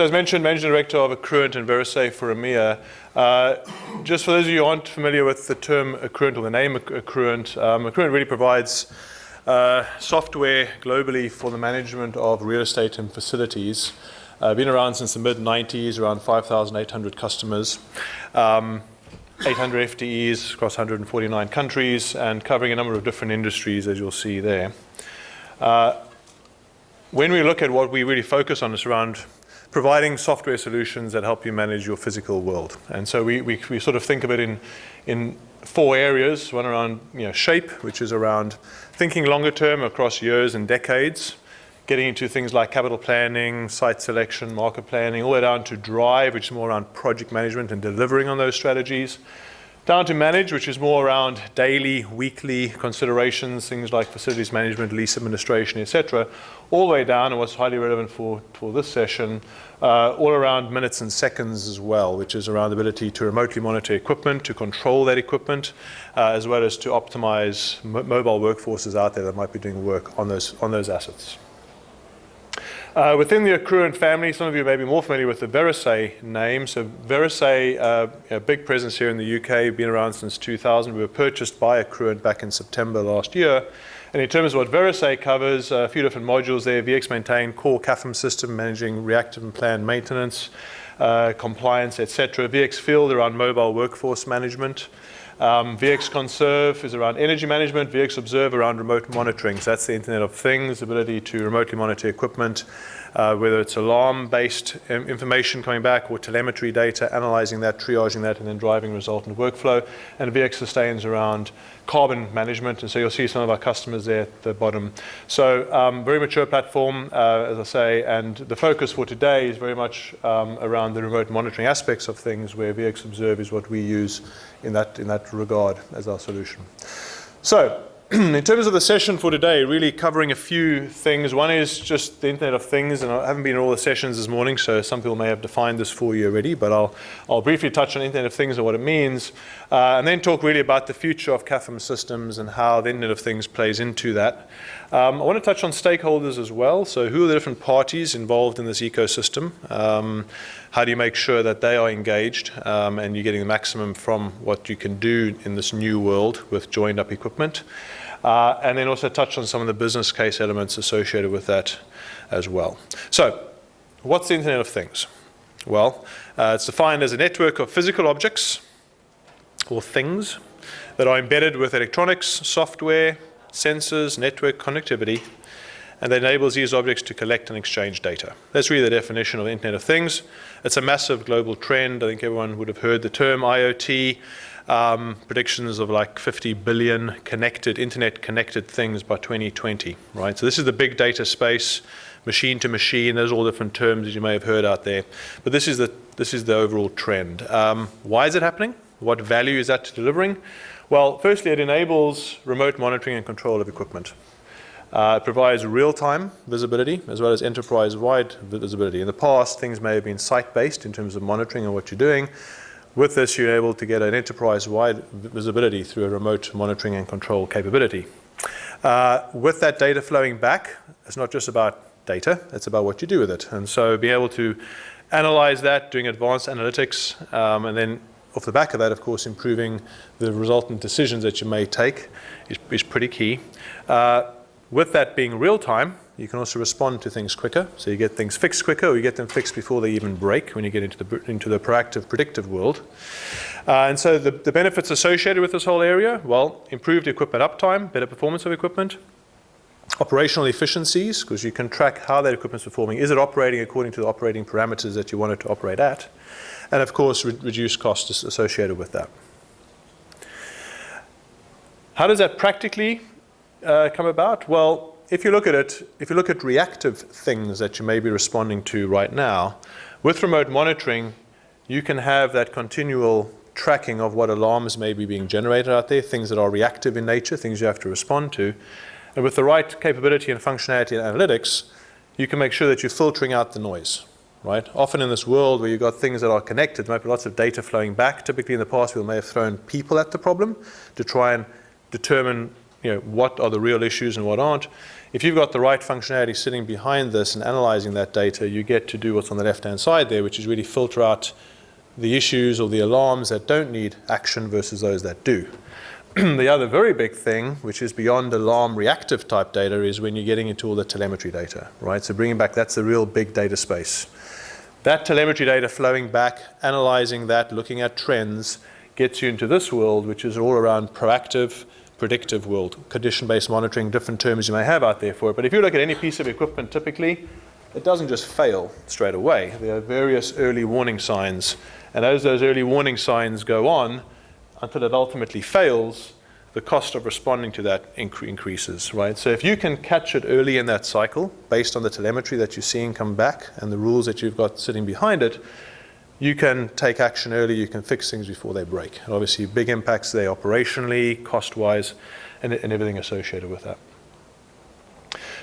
So as mentioned, Managing Director of Accruent and Verisae for EMEA. Just for those of you who aren't familiar with the term Accruent or the name Accruent, Accruent really provides software globally for the management of real estate and facilities. Been around since the mid-90s, around 5,800 customers, 800 FTEs across 149 countries, and covering a number of different industries, as you'll see there. When we look at what we really focus on, it's around providing software solutions that help you manage your physical world. And so we sort of think of it in four areas. One around shape, which is around thinking longer term across years and decades, getting into things like capital planning, site selection, market planning, all the way down to drive, which is more around project management and delivering on those strategies, down to manage, which is more around daily, weekly considerations, things like facilities management, lease administration, etc., all the way down, and what's highly relevant for this session, all around minutes and seconds as well, which is around the ability to remotely monitor equipment, to control that equipment, as well as to optimize mobile workforces out there that might be doing work on those assets. Within the Accruent family, some of you may be more familiar with the Verisae name. So Verisae, a big presence here in the UK, been around since 2000. We were purchased by Accruent back in September last year. And in terms of what Verisae covers, a few different modules there. VX Maintain, core CAFM system, managing reactive and planned maintenance, compliance, etc. VX Field around mobile workforce management. VX Conserve is around energy management, VX Observe around remote monitoring. So that's the Internet of Things, ability to remotely monitor equipment, whether it's alarm-based information coming back or telemetry data, analyzing that, triaging that, and then driving resultant workflow. And VX Sustains around carbon management. And so you'll see some of our customers there at the bottom. So very mature platform, as I say, and the focus for today is very much around the remote monitoring aspects of things, where VX Observe is what we use in that regard as our solution. So in terms of the session for today, really covering a few things. One is just the Internet of Things, and I haven't been in all the sessions this morning, so some people may have defined this for you already, but I'll briefly touch on Internet of Things and what it means, and then talk really about the future of CAFM systems and how the Internet of Things plays into that. I want to touch on stakeholders as well. So who are the different parties involved in this ecosystem? How do you make sure that they are engaged and you're getting the maximum from what you can do in this new world with joined up equipment? And then also touch on some of the business case elements associated with that as well. So what's the Internet of Things? Well, it's defined as a network of physical objects or things that are embedded with electronics, software, sensors, network connectivity, and that enables these objects to collect and exchange data. That's really the definition of the Internet of Things. It's a massive global trend. I think everyone would have heard the term IoT. Predictions of like 50 billion internet-connected things by 2020, right? So this is the big data space, machine to machine. There's all different terms that you may have heard out there, but this is the overall trend. Why is it happening? What value is that delivering? Well, firstly, it enables remote monitoring and control of equipment. It provides real-time visibility as well as enterprise-wide visibility. In the past, things may have been site-based in terms of monitoring and what you're doing. With this, you're able to get an enterprise-wide visibility through a remote monitoring and control capability. With that data flowing back, it's not just about data, it's about what you do with it. And so being able to analyze that, doing advanced analytics, and then off the back of that, of course, improving the resultant decisions that you may take is pretty key. With that being real-time, you can also respond to things quicker. So you get things fixed quicker, or you get them fixed before they even break when you get into the proactive, predictive world. And so the benefits associated with this whole area, well, improved equipment uptime, better performance of equipment, operational efficiencies, because you can track how that equipment is performing. Is it operating according to the operating parameters that you want it to operate at? And of course, reduce costs associated with that. How does that practically come about? Well, if you look at reactive things that you may be responding to right now, with remote monitoring, you can have that continual tracking of what alarms may be being generated out there, things that are reactive in nature, things you have to respond to. And with the right capability and functionality and analytics, you can make sure that you're filtering out the noise. Right? Often in this world where you've got things that are connected, there might be lots of data flowing back. Typically in the past, we may have thrown people at the problem to try and determine what are the real issues and what aren't. If you've got the right functionality sitting behind this and analyzing that data, you get to do what's on the left-hand side there, which is really filter out the issues or the alarms that don't need action versus those that do. The other very big thing, which is beyond alarm reactive type data, is when you're getting into all the telemetry data, right? So bringing back, that's the real big data space. That telemetry data flowing back, analyzing that, looking at trends, gets you into this world, which is all around proactive, predictive world, condition-based monitoring, different terms you may have out there for it. But if you look at any piece of equipment, typically, it doesn't just fail straight away. There are various early warning signs. And as those early warning signs go on, until it ultimately fails, the cost of responding to that increases, right? So if you can catch it early in that cycle, based on the telemetry that you're seeing come back and the rules that you've got sitting behind it, you can take action early, you can fix things before they break. And obviously, big impacts there operationally, cost-wise, and everything associated with that.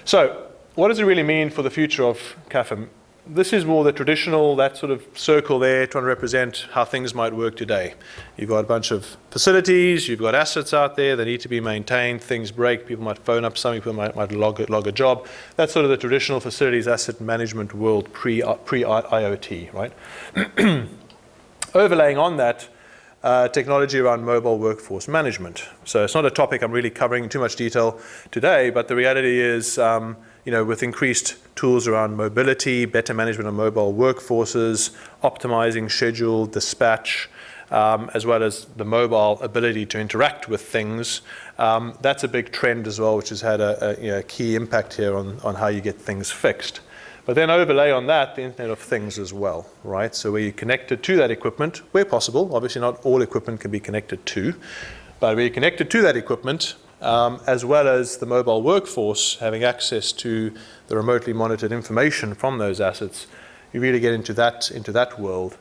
So what does it really mean for the future of CAFM? This is more the traditional, that sort of circle there, trying to represent how things might work today. You've got a bunch of facilities, you've got assets out there that need to be maintained, things break, people might phone up, some people might log a job. That's sort of the traditional facilities asset management world pre-IoT, right? Overlaying on that, technology around mobile workforce management. So it's not a topic I'm really covering in too much detail today, but the reality is, with increased tools around mobility, better management of mobile workforces, optimizing schedule, dispatch, as well as the mobile ability to interact with things, that's a big trend as well, which has had a key impact here on how you get things fixed. But then overlay on that the Internet of Things as well, right? So where you're connected to that equipment, where possible, obviously not all equipment can be connected to, but where you're connected to that equipment, as well as the mobile workforce having access to the remotely monitored information from those assets, you really get into that world.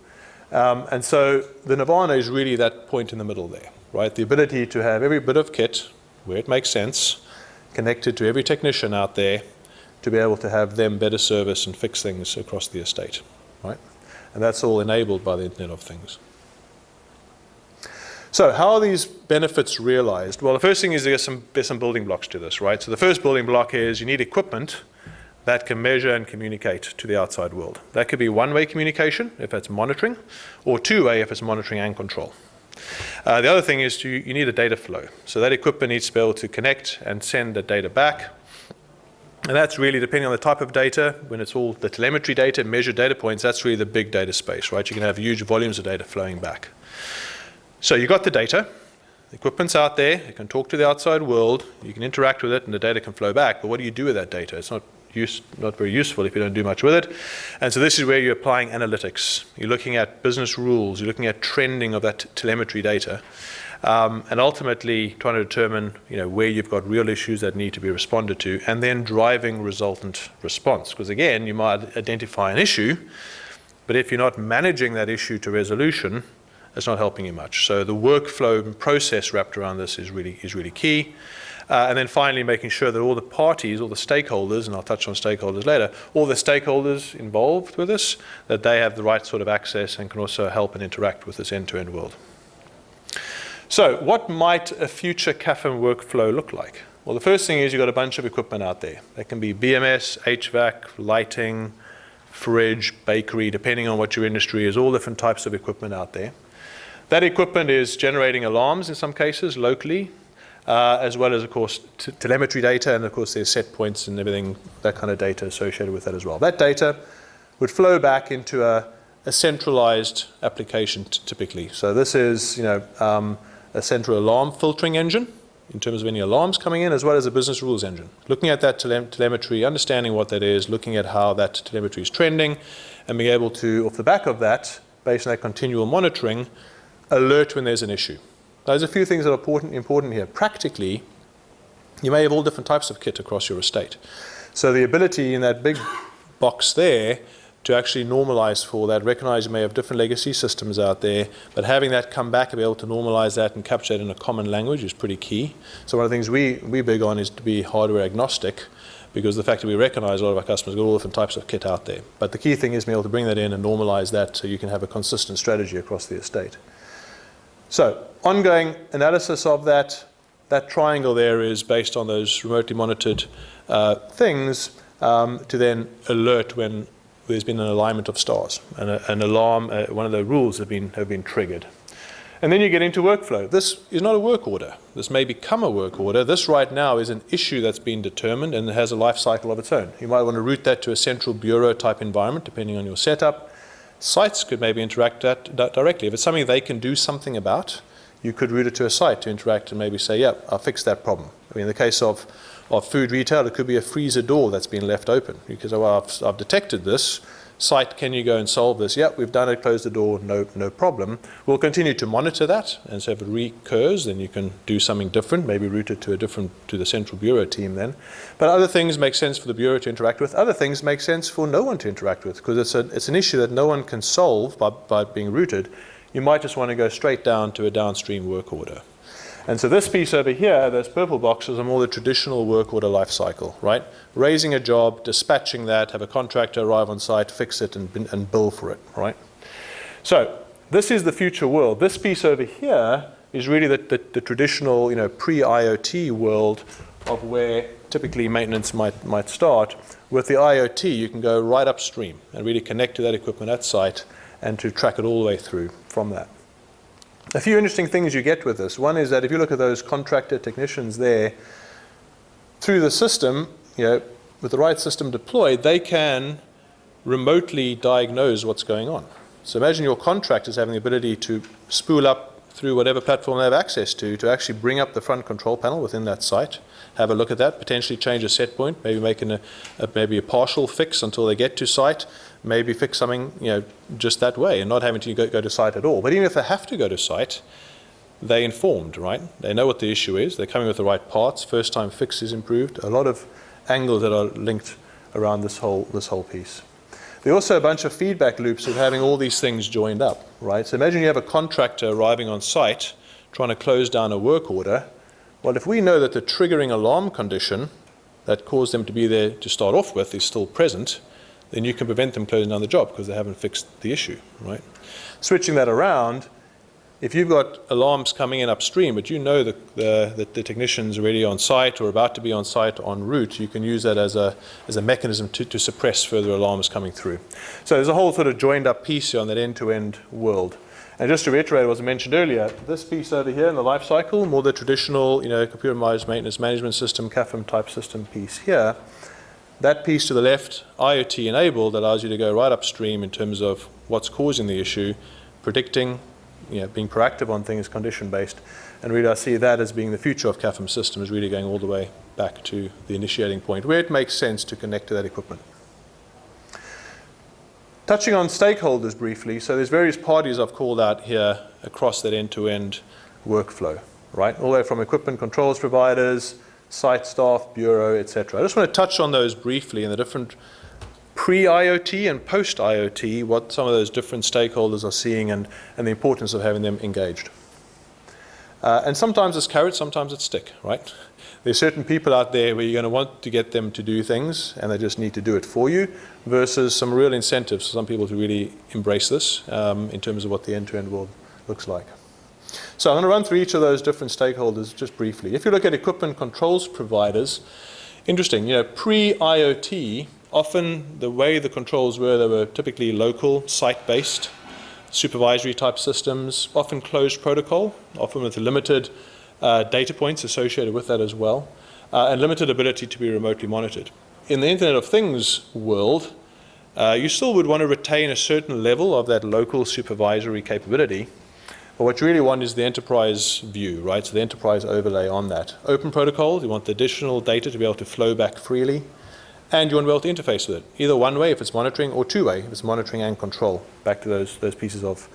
And so the Nirvana is really that point in the middle there, right? The ability to have every bit of kit, where it makes sense, connected to every technician out there, to be able to have them better service and fix things across the estate, right? And that's all enabled by the Internet of Things. So how are these benefits realized? Well, the first thing is there's some building blocks to this, right? So the first building block is you need equipment that can measure and communicate to the outside world. That could be one-way communication, if it's monitoring, or two-way, if it's monitoring and control. The other thing is you need a data flow. So that equipment needs to be able to connect and send the data back. And that's really, depending on the type of data, when it's all the telemetry data, measured data points, that's really the big data space, right? You can have huge volumes of data flowing back. So you've got the data, the equipment's out there, it can talk to the outside world, you can interact with it, and the data can flow back. But what do you do with that data? It's not very useful if you don't do much with it. And so this is where you're applying analytics. You're looking at business rules, you're looking at trending of that telemetry data, and ultimately trying to determine where you've got real issues that need to be responded to, and then driving resultant response. Because again, you might identify an issue, but if you're not managing that issue to resolution, it's not helping you much. So the workflow and process wrapped around this is really key. And then finally, making sure that all the parties, all the stakeholders, and I'll touch on stakeholders later, all the stakeholders involved with this, that they have the right sort of access and can also help and interact with this end-to-end world. So what might a future CAFM workflow look like? Well, the first thing is you've got a bunch of equipment out there. That can be BMS, HVAC, lighting, fridge, bakery, depending on what your industry is, all different types of equipment out there. That equipment is generating alarms in some cases locally, as well as, of course, telemetry data, and of course there's set points and everything, that kind of data associated with that as well. That data would flow back into a centralized application typically. So this is a central alarm filtering engine in terms of any alarms coming in, as well as a business rules engine. Looking at that telemetry, understanding what that is, looking at how that telemetry is trending, and being able to, off the back of that, based on that continual monitoring, alert when there's an issue. There's a few things that are important here. Practically, you may have all different types of kit across your estate. So the ability in that big box there to actually normalize for that, recognize you may have different legacy systems out there, but having that come back and be able to normalize that and capture it in a common language is pretty key. So one of the things we're big on is to be hardware agnostic, because the fact that we recognize a lot of our customers got all different types of kit out there. But the key thing is being able to bring that in and normalize that so you can have a consistent strategy across the estate. So ongoing analysis of that, That triangle there is based on those remotely monitored things to then alert when there's been an alignment of stars and an alarm, one of the rules have been triggered. And then you get into workflow. This is not a work order. This may become a work order. This right now is an issue that's been determined and it has a life cycle of its own. You might want to route that to a central bureau type environment depending on your setup. Sites could maybe interact that directly. If it's something they can do something about, you could route it to a site to interact and maybe say, yep, I'll fix that problem. I mean, in the case of food retail, it could be a freezer door that's been left open. You could say, well, I've detected this. Site, can you go and solve this? Yep, we've done it, close the door, no problem. We'll continue to monitor that, and so if it recurs, then you can do something different, maybe route it to the central bureau team then. But other things make sense for the bureau to interact with. Other things make sense for no one to interact with, because it's an issue that no one can solve by being routed. You might just want to go straight down to a downstream work order. And so this piece over here, those purple boxes, are more the traditional work order life cycle, right? Raising a job, dispatching that, have a contractor arrive on site, fix it, and bill for it, right? So this is the future world. This piece over here is really the traditional, pre-IoT world of where typically maintenance might start. With the IoT, you can go right upstream and really connect to that equipment at site and to track it all the way through from that. A few interesting things you get with this. One is that if you look at those contractor technicians there, through the system, with the right system deployed, they can remotely diagnose what's going on. So imagine your contractors having the ability to spool up through whatever platform they have access to actually bring up the front control panel within that site, have a look at that, potentially change a set point, maybe making maybe a partial fix until they get to site, maybe fix something just that way and not having to go to site at all. But even if they have to go to site, they're informed, right? They know what the issue is. They're coming with the right parts. First time fix is improved. A lot of angles that are linked around this whole piece. There are also a bunch of feedback loops of having all these things joined up, right? So imagine you have a contractor arriving on site trying to close down a work order. Well, if we know that the triggering alarm condition that caused them to be there to start off with is still present, then you can prevent them closing down the job because they haven't fixed the issue, right? Switching that around, if you've got alarms coming in upstream, but you know that the technician's already on site or about to be on site en route, you can use that as a mechanism to suppress further alarms coming through. So there's a whole sort of joined up piece here on that end-to-end world. And just to reiterate what I mentioned earlier, this piece over here in the life cycle, more the traditional, computerized maintenance management system, CAFM type system piece here. That piece to the left, IoT enabled, allows you to go right upstream in terms of what's causing the issue, predicting, being proactive on things, condition-based. And really I see that as being the future of CAFM systems, really going all the way back to the initiating point where it makes sense to connect to that equipment. Touching on stakeholders briefly, so there's various parties I've called out here across that end-to-end workflow, right? All the way from equipment controls providers, site staff, bureau, etc. I just want to touch on those briefly in the different pre-IoT and post-IoT, what some of those different stakeholders are seeing and the importance of having them engaged. And sometimes it's carrot, sometimes it's stick, right? There's certain people out there where you're going to want to get them to do things and they just need to do it for you, versus some real incentives for some people to really embrace this in terms of what the end-to-end world looks like. So I'm going to run through each of those different stakeholders just briefly. If you look at equipment controls providers, interesting, pre-IoT, often the way the controls were, they were typically local, site-based, supervisory type systems, often closed protocol, often with limited data points associated with that as well, and limited ability to be remotely monitored. In the Internet of Things world, you still would want to retain a certain level of that local supervisory capability, but what you really want is the enterprise view, right? So the enterprise overlay on that. Open protocol, you want the additional data to be able to flow back freely, and you want to be able to interface with it, either one way if it's monitoring or two way if it's monitoring and control, back to those pieces of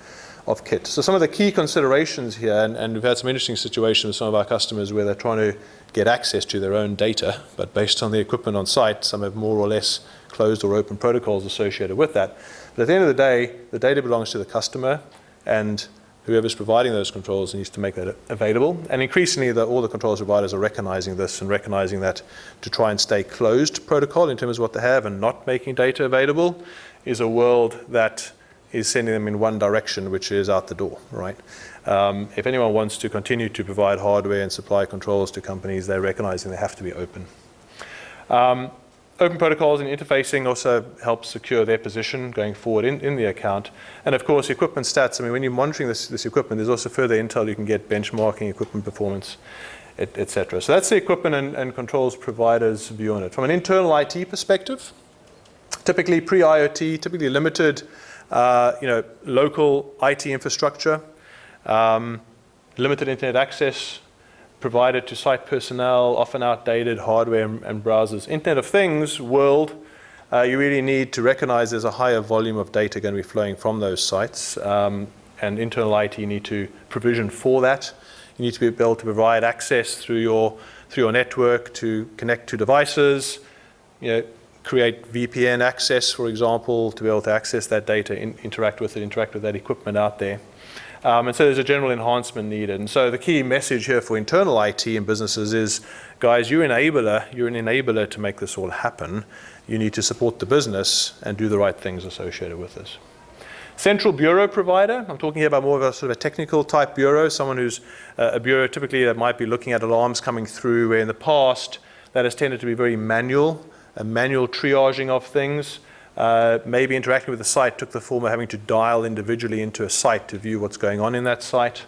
kit. So some of the key considerations here, and we've had some interesting situations with some of our customers where they're trying to get access to their own data, but based on the equipment on site, some have more or less closed or open protocols associated with that. But at the end of the day, the data belongs to the customer, and whoever's providing those controls needs to make that available. And increasingly, all the controls providers are recognizing this and recognizing that to try and stay closed protocol in terms of what they have and not making data available is a world that is sending them in one direction, which is out the door, right? If anyone wants to continue to provide hardware and supply controls to companies, they're recognizing they have to be open. Open protocols and interfacing also help secure their position going forward in the account. And of course, equipment stats. I mean, when you're monitoring this equipment, there's also further intel you can get, benchmarking equipment performance, etc. So that's the equipment and controls providers' view on it. From an internal IT perspective, typically pre-IoT, typically limited, local IT infrastructure, limited internet access provided to site personnel, often outdated hardware and browsers. Internet of Things world, you really need to recognize there's a higher volume of data going to be flowing from those sites, and internal IT you need to provision for that. You need to be able to provide access through your network to connect to devices, create VPN access, for example, to be able to access that data, interact with that equipment out there. And so there's a general enhancement needed. And so the key message here for internal IT in businesses is, guys, you're an enabler to make this all happen. You need to support the business and do the right things associated with this. Central bureau provider, I'm talking here about more of a sort of a technical type bureau, someone who's a bureau typically that might be looking at alarms coming through, where in the past that has tended to be very manual, a manual triaging of things. Maybe interacting with the site took the form of having to dial individually into a site to view what's going on in that site.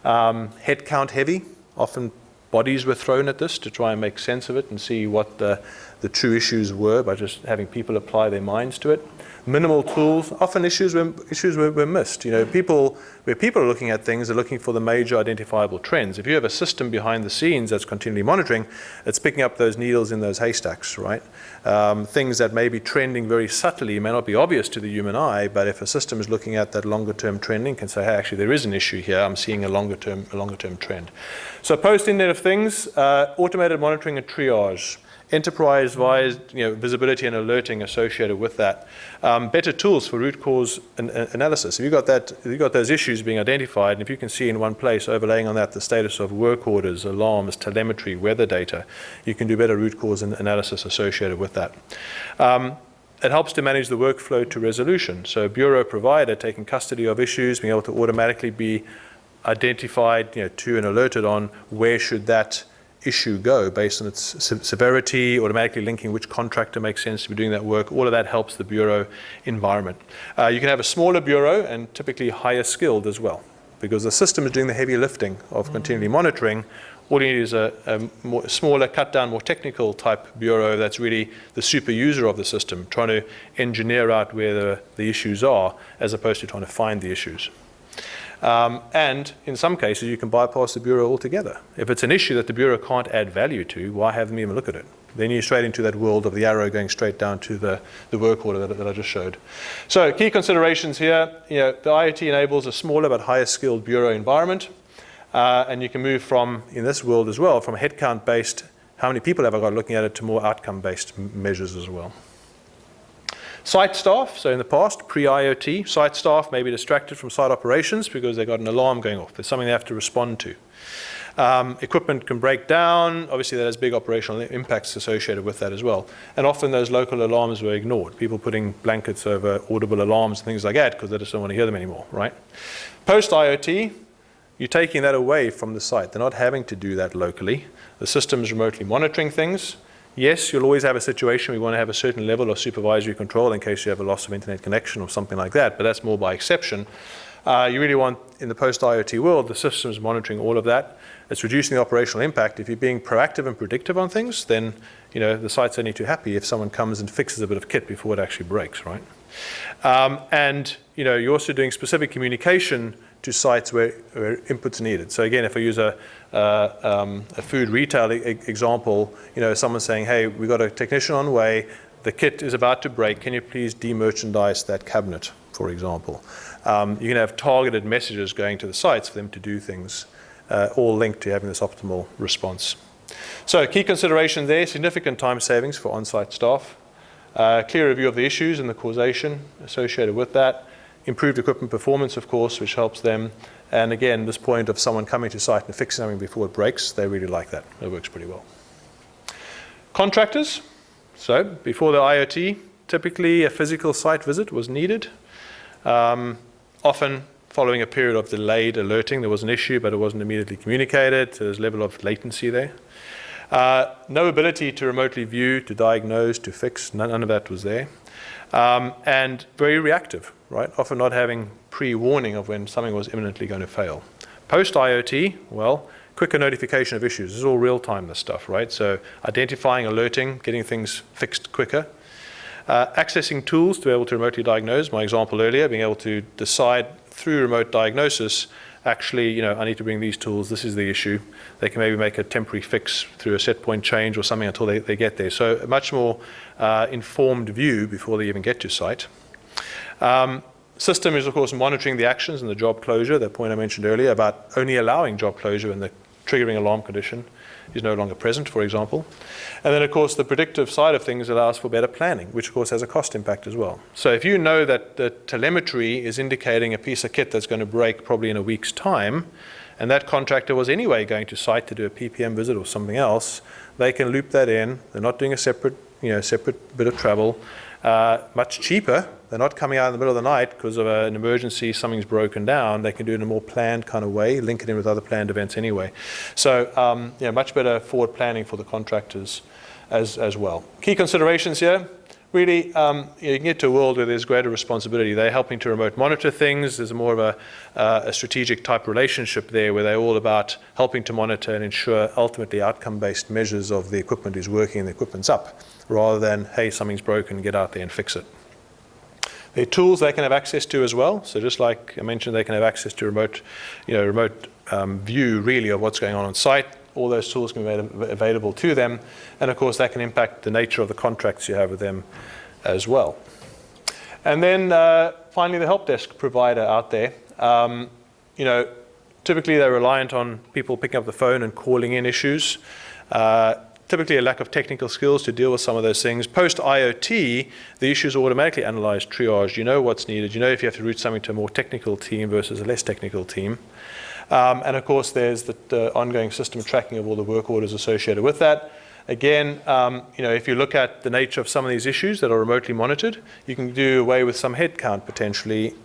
Headcount heavy, often bodies were thrown at this to try and make sense of it and see what the true issues were by just having people apply their minds to it. Minimal tools, often issues were missed. Where people are looking at things, are looking for the major identifiable trends. If you have a system behind the scenes that's continually monitoring, it's picking up those needles in those haystacks, right? Things that may be trending very subtly may not be obvious to the human eye, but if a system is looking at that longer term trending, can say, hey, actually there is an issue here. I'm seeing a longer term trend. So post Internet of Things, automated monitoring and triage. Enterprise-wide visibility and alerting associated with that. Better tools for root cause analysis. If you've got those issues being identified, and if you can see in one place, overlaying on that the status of work orders, alarms, telemetry, weather data, you can do better root cause analysis associated with that. It helps to manage the workflow to resolution. So a bureau provider taking custody of issues, being able to automatically be identified to and alerted on where should that issue go based on its severity, automatically linking which contractor makes sense to be doing that work. All of that helps the bureau environment. You can have a smaller bureau and typically higher skilled as well, because the system is doing the heavy lifting of continually monitoring. All you need is a smaller, cut down, more technical type bureau that's really the super user of the system, trying to engineer out where the issues are, as opposed to trying to find the issues. And in some cases, you can bypass the bureau altogether. If it's an issue that the bureau can't add value to, why have them even look at it? Then you're straight into that world of the arrow going straight down to the work order that I just showed. So key considerations here, the IoT enables a smaller but higher skilled bureau environment. And you can move from, in this world as well, from a headcount based, how many people have I got looking at it, to more outcome based measures as well. Site staff, so in the past, pre-IoT, site staff may be distracted from site operations because they've got an alarm going off. There's something they have to respond to. Equipment can break down. Obviously, that has big operational impacts associated with that as well. And often those local alarms were ignored. People putting blankets over audible alarms and things like that because they just don't want to hear them anymore, right? Post-IoT, you're taking that away from the site. They're not having to do that locally. The system's remotely monitoring things. Yes, you'll always have a situation where you want to have a certain level of supervisory control in case you have a loss of internet connection or something like that, but that's more by exception. You really want, in the post-IoT world, the system's monitoring all of that. It's reducing the operational impact. If you're being proactive and predictive on things, then the site's only too happy if someone comes and fixes a bit of kit before it actually breaks, right? And you're also doing specific communication to sites where inputs are needed. So again, if I use a food retail example, someone saying, hey, we've got a technician on the way, the kit is about to break, can you please demerchandise that cabinet, for example. You can have targeted messages going to the sites for them to do things, all linked to having this optimal response. So key consideration there, significant time savings for on-site staff, clear review of the issues and the causation associated with that, improved equipment performance, of course, which helps them. And again, this point of someone coming to site and fixing something before it breaks, they really like that. It works pretty well. Contractors. So before the IoT, typically a physical site visit was needed. Often following a period of delayed alerting. There was an issue, but it wasn't immediately communicated, so there's a level of latency there. No ability to remotely view, to diagnose, to fix, none of that was there. And very reactive, right? Often not having pre-warning of when something was imminently going to fail. Post-IoT, well, quicker notification of issues. This is all real-time, this stuff, right? So identifying, alerting, getting things fixed quicker. Accessing tools to be able to remotely diagnose. My example earlier, being able to decide through remote diagnosis, actually, I need to bring these tools, this is the issue. They can maybe make a temporary fix through a set point change or something until they get there. So a much more informed view before they even get to site. System is, of course, monitoring the actions and the job closure, that point I mentioned earlier about only allowing job closure when the triggering alarm condition is no longer present, for example. And then, of course, the predictive side of things allows for better planning, which, of course, has a cost impact as well. So if you know that the telemetry is indicating a piece of kit that's going to break probably in a week's time, and that contractor was anyway going to site to do a PPM visit or something else, they can loop that in. They're not doing a separate bit of travel. Much cheaper. They're not coming out in the middle of the night because of an emergency, something's broken down. They can do it in a more planned kind of way, link it in with other planned events anyway. So much better forward planning for the contractors as well. Key considerations here. Really, you can get to a world where there's greater responsibility. They're helping to remote monitor things. There's more of a strategic type relationship there where they're all about helping to monitor and ensure ultimately outcome-based measures of the equipment is working and the equipment's up, rather than, hey, something's broken, get out there and fix it. There are tools they can have access to as well. So just like I mentioned, they can have access to remote view really of what's going on site. All those tools can be available to them. And of course, that can impact the nature of the contracts you have with them as well. And then finally, the help desk provider out there. Typically they're reliant on people picking up the phone and calling in issues. Typically a lack of technical skills to deal with some of those things. Post-IoT, the issues are automatically analyzed, triaged. You know what's needed. You know if you have to route something to a more technical team versus a less technical team. And of course, there's the ongoing system tracking of all the work orders associated with that. Again, if you look at the nature of some of these issues that are remotely monitored, you can do away with some headcount potentially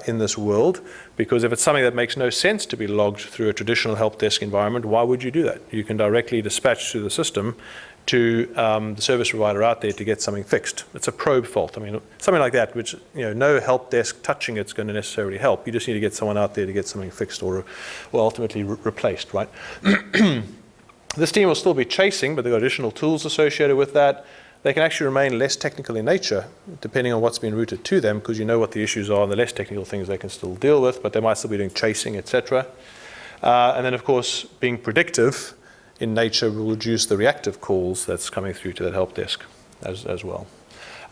in this world, because if it's something that makes no sense to be logged through a traditional help desk environment, why would you do that? You can directly dispatch through the system to the service provider out there to get something fixed. It's a probe fault. I mean, something like that, which no help desk touching it's going to necessarily help. You just need to get someone out there to get something fixed or ultimately replaced, right? This team will still be chasing, but they've got additional tools associated with that. They can actually remain less technical in nature, depending on what's been routed to them, because you know what the issues are, and the less technical things they can still deal with, but they might still be doing chasing, etc. And then, of course, being predictive in nature will reduce the reactive calls that's coming through to that help desk as well.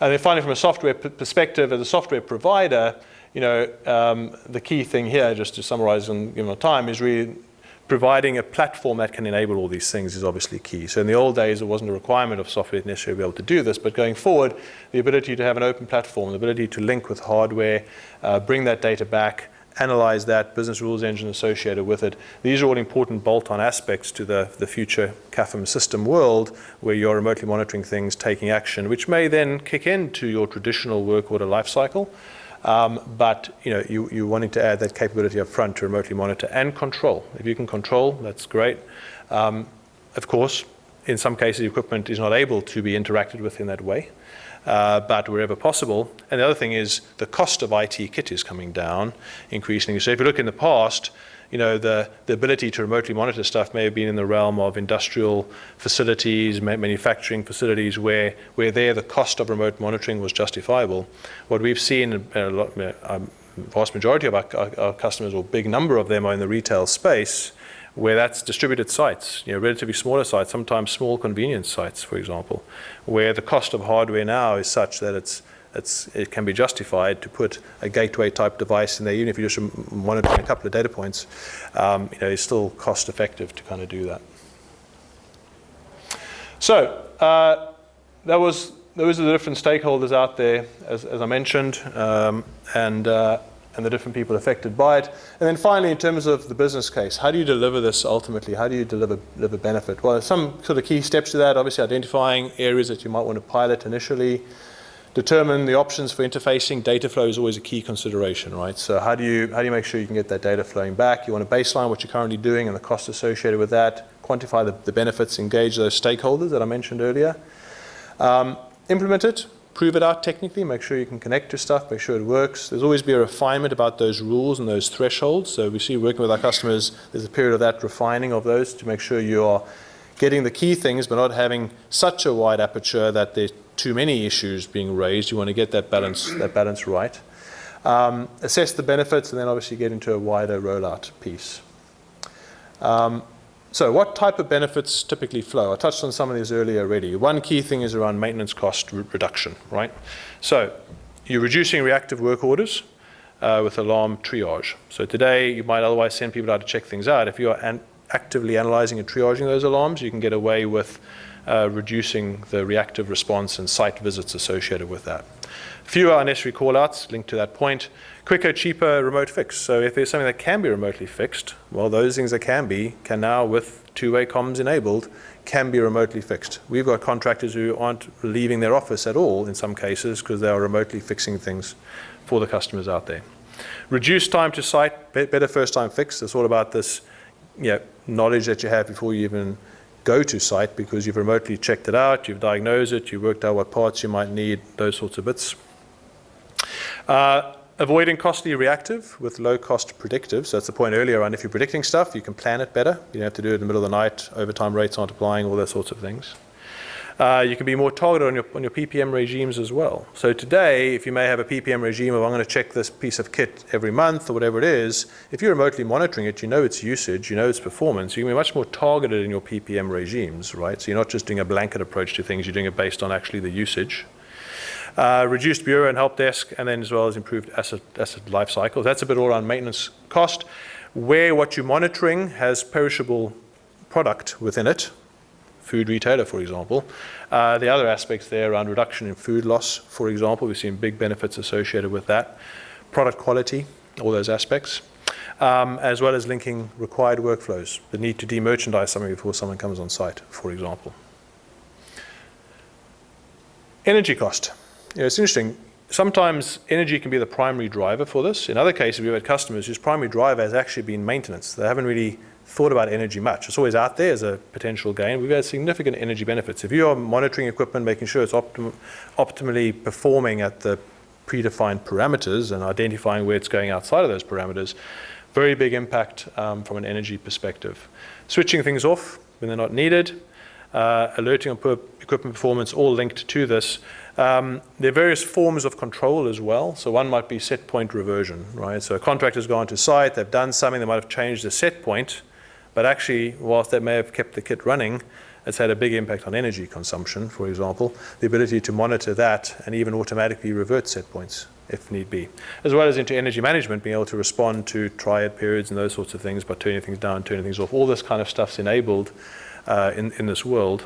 And then finally, from a software perspective, as a software provider, the key thing here, just to summarize and give them time, is really providing a platform that can enable all these things is obviously key. So in the old days, it wasn't a requirement of software to necessarily be able to do this, but going forward, the ability to have an open platform, the ability to link with hardware, bring that data back, analyze that, business rules engine associated with it. These are all important bolt-on aspects to the future CAFM system world, where you're remotely monitoring things, taking action, which may then kick into your traditional work order lifecycle. But you're wanting to add that capability up front to remotely monitor and control. If you can control, that's great. Of course, in some cases, the equipment is not able to be interacted with in that way, but wherever possible. And the other thing is the cost of IT kit is coming down increasingly. So if you look in the past, the ability to remotely monitor stuff may have been in the realm of industrial facilities, manufacturing facilities, where there the cost of remote monitoring was justifiable. What we've seen, a vast majority of our customers, or big number of them, are in the retail space, where that's distributed sites, relatively smaller sites, sometimes small convenience sites, for example, where the cost of hardware now is such that it can be justified to put a gateway type device in there, even if you're just monitoring a couple of data points. It's still cost effective to kind of do that. So those are the different stakeholders out there, as I mentioned, and the different people affected by it. And then finally, in terms of the business case, how do you deliver this ultimately? How do you deliver benefit? Well, some sort of key steps to that, obviously identifying areas that you might want to pilot initially, Determine the options for interfacing. Data flow is always a key consideration, right? So how do you make sure you can get that data flowing back? You want to baseline what you're currently doing and the costs associated with that. Quantify the benefits. Engage those stakeholders that I mentioned earlier. Implement it. Prove it out technically. Make sure you can connect to stuff. Make sure it works. There's always be a refinement about those rules and those thresholds. So we see working with our customers, there's a period of that refining of those to make sure you are getting the key things, but not having such a wide aperture that there's too many issues being raised. You want to get that balance right. Assess the benefits, and then obviously get into a wider rollout piece. So what type of benefits typically flow? I touched on some of these earlier already. One key thing is around maintenance cost reduction, right? So you're reducing reactive work orders with alarm triage. So today, you might otherwise send people out to check things out. If you are actively analyzing and triaging those alarms, you can get away with reducing the reactive response and site visits associated with that. Fewer unnecessary call-outs linked to that point. Quicker, cheaper remote fix. So if there's something that can be remotely fixed, well, those things that can now, with two-way comms enabled, can be remotely fixed. We've got contractors who aren't leaving their office at all in some cases because they are remotely fixing things for the customers out there. Reduce time to site, better first-time fix. It's all about this knowledge that you have before you even go to site, because you've remotely checked it out, you've diagnosed it, you've worked out what parts you might need, those sorts of bits. Avoiding costly reactive with low-cost predictive. So that's the point earlier on. If you're predicting stuff, you can plan it better. You don't have to do it in the middle of the night. Overtime rates aren't applying, all those sorts of things. You can be more targeted on your PPM regimes as well. So today, if you may have a PPM regime of I'm going to check this piece of kit every month or whatever it is, if you're remotely monitoring it, you know its usage, you know its performance, you can be much more targeted in your PPM regimes, right? So you're not just doing a blanket approach to things, you're doing it based on actually the usage. Reduced bureau and help desk, and then as well as improved asset life cycle. That's a bit all around maintenance cost. Where what you're monitoring has perishable product within it, food retailer, for example. The other aspects there around reduction in food loss, for example, we've seen big benefits associated with that. Product quality, all those aspects, as well as linking required workflows, the need to demerchandise something before someone comes on site, for example. Energy cost. It's interesting. Sometimes energy can be the primary driver for this. In other cases, we've had customers whose primary driver has actually been maintenance. They haven't really thought about energy much. It's always out there as a potential gain. We've had significant energy benefits. If you are monitoring equipment, making sure it's optimally performing at the predefined parameters and identifying where it's going outside of those parameters, very big impact from an energy perspective. Switching things off when they're not needed, alerting on poor equipment performance, all linked to this. There are various forms of control as well. So one might be set point reversion, right? So a contractor's gone to site, they've done something, they might have changed the set point, but actually, whilst they may have kept the kit running, it's had a big impact on energy consumption, for example. The ability to monitor that and even automatically revert set points if need be. As well as into energy management, being able to respond to triad periods and those sorts of things by turning things down, turning things off. All this kind of stuff's enabled in this world.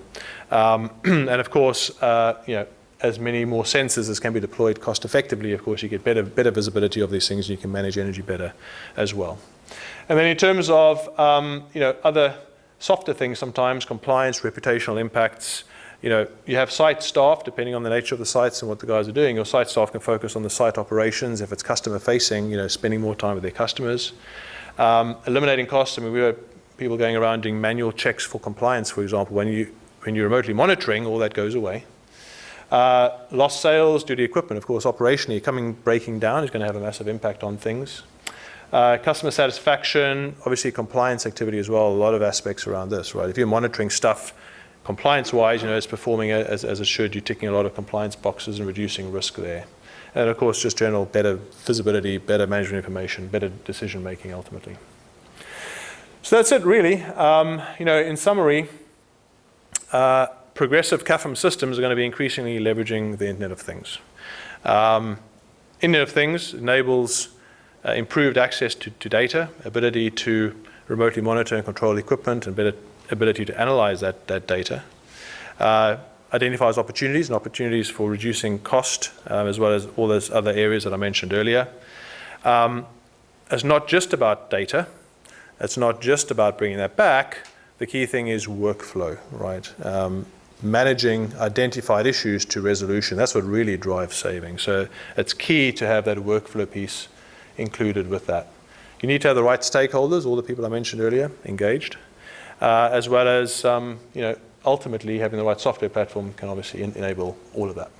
And of course, as many more sensors as can be deployed cost effectively, of course, you get better visibility of these things and you can manage energy better as well. And then in terms of other softer things sometimes, compliance, reputational impacts, you have site staff, depending on the nature of the sites and what the guys are doing, your site staff can focus on the site operations. If it's customer facing, spending more time with their customers. Eliminating costs. I mean, we have people going around doing manual checks for compliance, for example. When you're remotely monitoring, all that goes away. Lost sales due to equipment, of course, operationally breaking down is going to have a massive impact on things. Customer satisfaction, obviously compliance activity as well, a lot of aspects around this, right? If you're monitoring stuff compliance-wise, it's performing as it should, you're ticking a lot of compliance boxes and reducing risk there. And of course, just general better visibility, better management information, better decision-making ultimately. So that's it really. In summary, progressive CAFM systems are going to be increasingly leveraging the Internet of Things. Internet of Things enables improved access to data, ability to remotely monitor and control equipment, and better ability to analyze that data. Identifies opportunities for reducing cost, as well as all those other areas that I mentioned earlier. It's not just about data. It's not just about bringing that back. The key thing is workflow, right? managing identified issues to resolution. That's what really drives savings. So it's key to have that workflow piece included with that. You need to have the right stakeholders, all the people I mentioned earlier, engaged, as well as ultimately having the right software platform can obviously enable all of that.